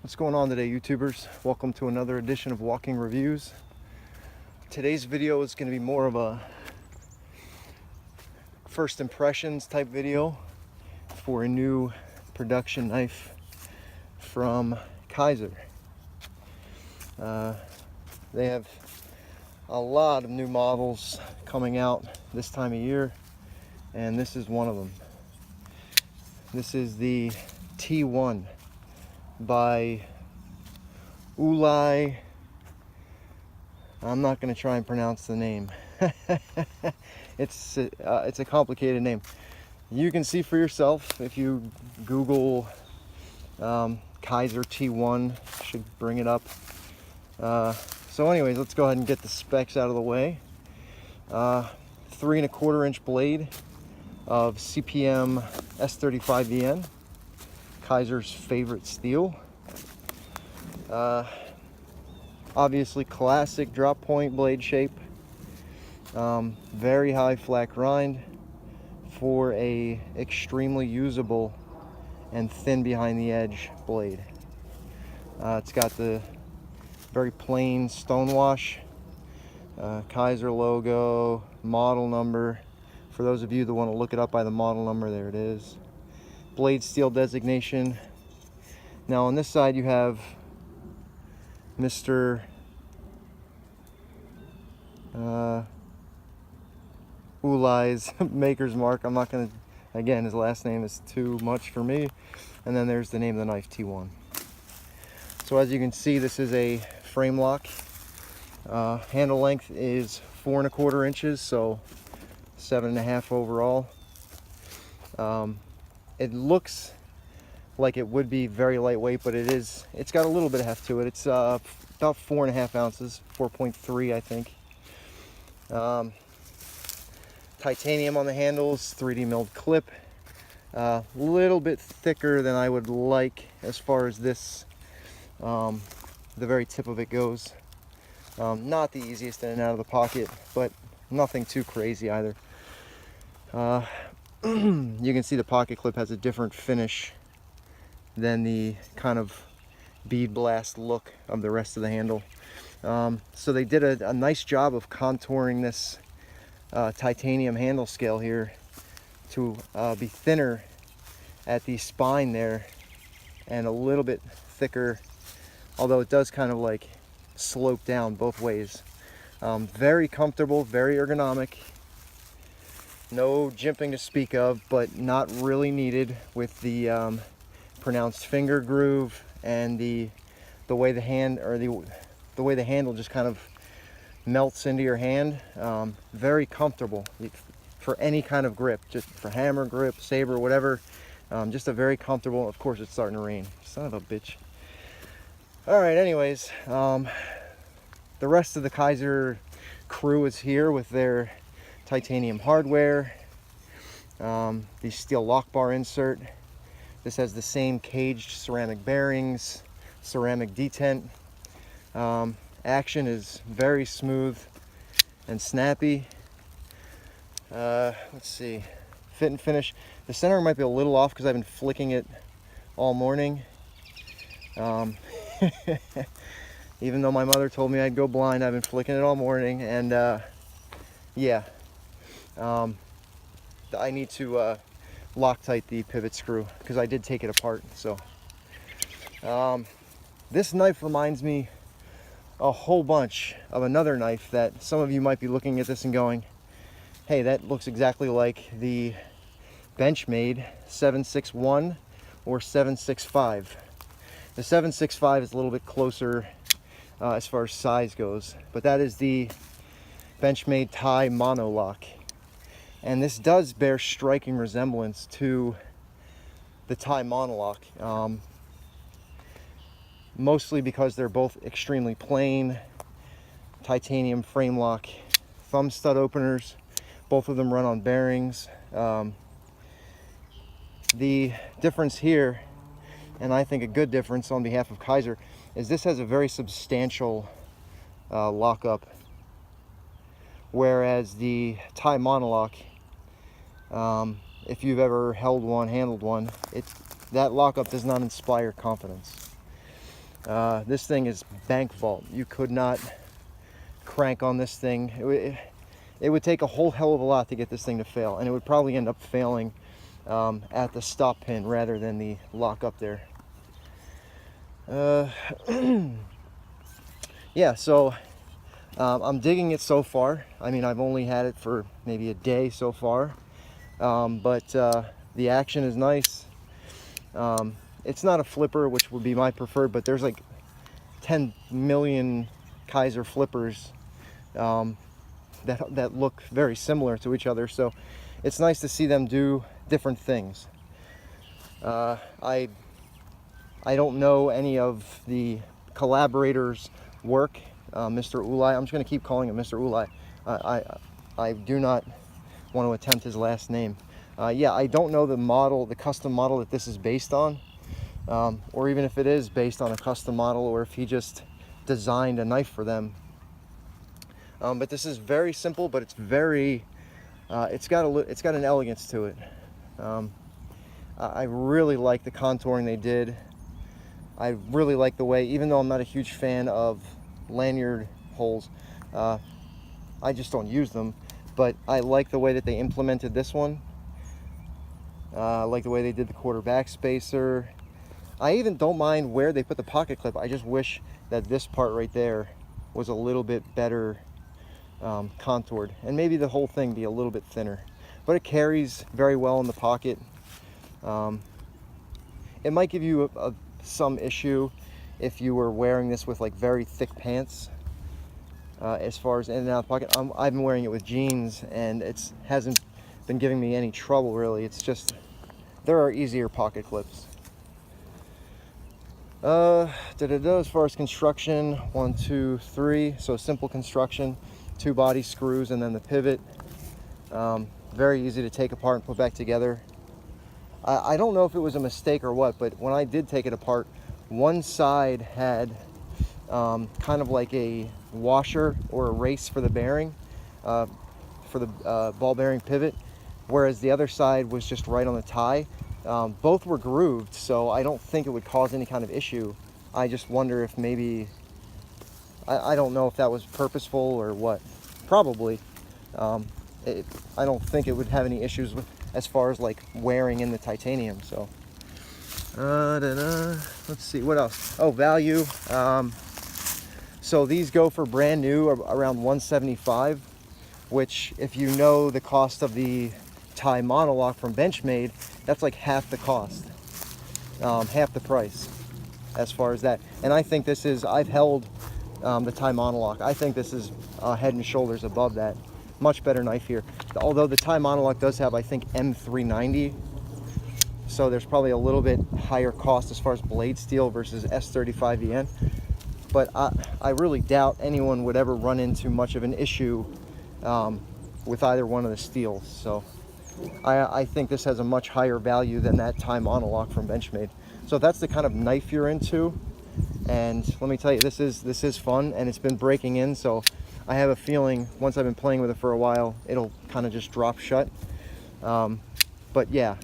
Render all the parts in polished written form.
What's going on today, YouTubers? Welcome to another edition of Walking Reviews. Today's video is going to be more of a first impressions type video for a new production knife from Kizer. They have a lot of new models coming out this time of year, and this is one of them. This is the T1 by Uli. I'm not going to try and pronounce the name. It's a complicated name. You can see for yourself if you Google Kizer T1, should bring it up. So anyways, let's go ahead and get the specs out of the way. 3¼ inch blade of CPM S35VN, Kizer's favorite steel. Obviously classic drop point blade shape. Very high flat grind for a extremely usable and thin behind the edge blade. It's got the very plain stonewash, Kizer logo, model number. For those of you that want to look it up by the model number, there it is. Blade steel designation. Now on this side you have Mr. Uli's maker's mark. I'm not going to, again, his last name is too much for me. And then there's the name of the knife, T1. So as you can see, this is a frame lock. Handle length is 4¼ inches, so 7½ overall. It looks like it would be very lightweight, but it's got a little bit of heft to it. It's about 4½ ounces, 4.3 I think. Titanium on the handles, 3D milled clip. A little bit thicker than I would like as far as this, the very tip of it goes. Not the easiest in and out of the pocket, but nothing too crazy either. You can see the pocket clip has a different finish than the kind of bead blast look of the rest of the handle. So they did a nice job of contouring this titanium handle scale here to be thinner at the spine there and a little bit thicker, although it does kind of like slope down both ways. Very comfortable, very ergonomic. No jimping to speak of, but not really needed with the pronounced finger groove and the way the hand, or the way the handle just kind of melts into your hand. Very comfortable for any kind of grip, just for hammer grip, saber, whatever. Just a very comfortable. Of course, it's starting to rain. Son of a bitch. All right. Anyways, the rest of the Kizer crew is here with their titanium hardware, the steel lock bar insert. This has the same caged ceramic bearings, ceramic detent. Action is very smooth and snappy. Let's see, fit and finish. The center might be a little off because I've been flicking it all morning. Even though my mother told me I'd go blind, I've been flicking it all morning, and yeah. I need to Loctite the pivot screw because I did take it apart. So this knife reminds me a whole bunch of another knife that some of you might be looking at this and going, hey, that looks exactly like the Benchmade 761 or 765. The 765 is a little bit closer as far as size goes, but that is the Benchmade Thai monolock. And this does bear striking resemblance to the Thai monolock, mostly because they're both extremely plain titanium frame lock thumb stud openers. Both of them run on bearings. The difference here, and I think a good difference on behalf of Kizer, is this has a very substantial lockup, whereas the Thai monolock, if you've ever held one, handled one, that lockup does not inspire confidence. This thing is bank vault. You could not crank on this thing. It would take a whole hell of a lot to get this thing to fail, and it would probably end up failing at the stop pin rather than the lock up there. Yeah, so I'm digging it so far. I mean, I've only had it for maybe a day so far, but the action is nice. It's not a flipper, which would be my preferred, but there's like 10 million Kizer flippers that look very similar to each other, so it's nice to see them do different things. I don't know any of the collaborators' work. Mr. Uli, I'm just going to keep calling him Mr. Uli. I do not want to attempt his last name. Yeah, I don't know the model, the custom model that this is based on, or even if it is based on a custom model, or if he just designed a knife for them. But this is very simple, but it's very, it's got an elegance to it. I really like the contouring they did. I really like the way, even though I'm not a huge fan of lanyard holes, I just don't use them, but I like the way that they implemented this one. I like the way they did the quarter back spacer. I even don't mind where they put the pocket clip. I just wish that this part right there was a little bit better contoured, and maybe the whole thing be a little bit thinner, but it carries very well in the pocket. It might give you some issue if you were wearing this with like very thick pants, as far as in and out of the pocket. I've been wearing it with jeans, and it hasn't been giving me any trouble really. It's just there are easier pocket clips. As far as construction, 1, 2, 3. So simple construction, 2 body screws and then the pivot. Very easy to take apart and put back together. I don't know if it was a mistake or what, but when I did take it apart, one side had kind of like a washer or a race for the bearing, for the ball bearing pivot, whereas the other side was just right on the tie. Both were grooved, so I don't think it would cause any kind of issue. I just wonder if maybe, I don't know if that was purposeful or what. Probably. I don't think it would have any issues with, as far as like wearing in the titanium. So let's see what else. Oh, value. So these go for brand new around $175, which, if you know the cost of the tie monolock from Benchmade, that's like half the cost, half the price as far as that. And I think this is, I've held the tie monolock, I think this is head and shoulders above that. Much better knife here, although the tie monolock does have, I think, M390, so there's probably a little bit higher cost as far as blade steel versus S35VN. But I really doubt anyone would ever run into much of an issue with either one of the steels. So I think this has a much higher value than that tie monolock from Benchmade. So if that's the kind of knife you're into, and let me tell you, this is fun, and it's been breaking in, so I have a feeling once I've been playing with it for a while, it'll kind of just drop shut. But yeah,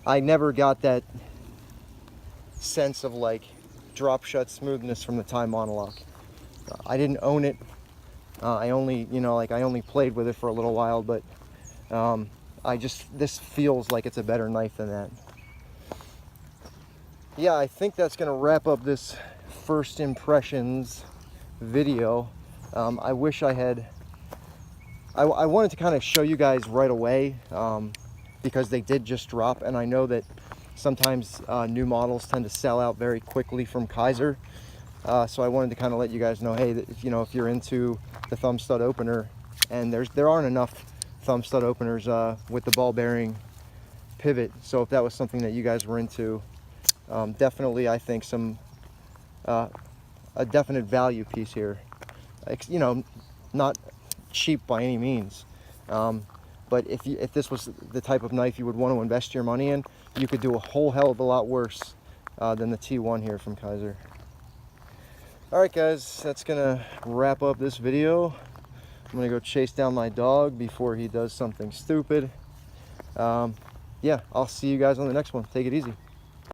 I never got that sense of like drop shut smoothness from the tie monolock. I didn't own it. I only, I only played with it for a little while, but this feels like it's a better knife than that. Yeah, I think that's gonna wrap up this first impressions video. I wish I had, I wanted to kind of show you guys right away, because they did just drop, and I know that sometimes new models tend to sell out very quickly from Kizer. So I wanted to kind of let you guys know, hey, that if you're into the thumb stud opener, and there aren't enough thumb stud openers with the ball bearing pivot, so if that was something that you guys were into, definitely I think a definite value piece here. Not cheap by any means, but if this was the type of knife you would want to invest your money in, you could do a whole hell of a lot worse than the T1 here from Kizer. Alright guys, that's gonna wrap up this video. I'm gonna go chase down my dog before he does something stupid. Yeah, I'll see you guys on the next one. Take it easy.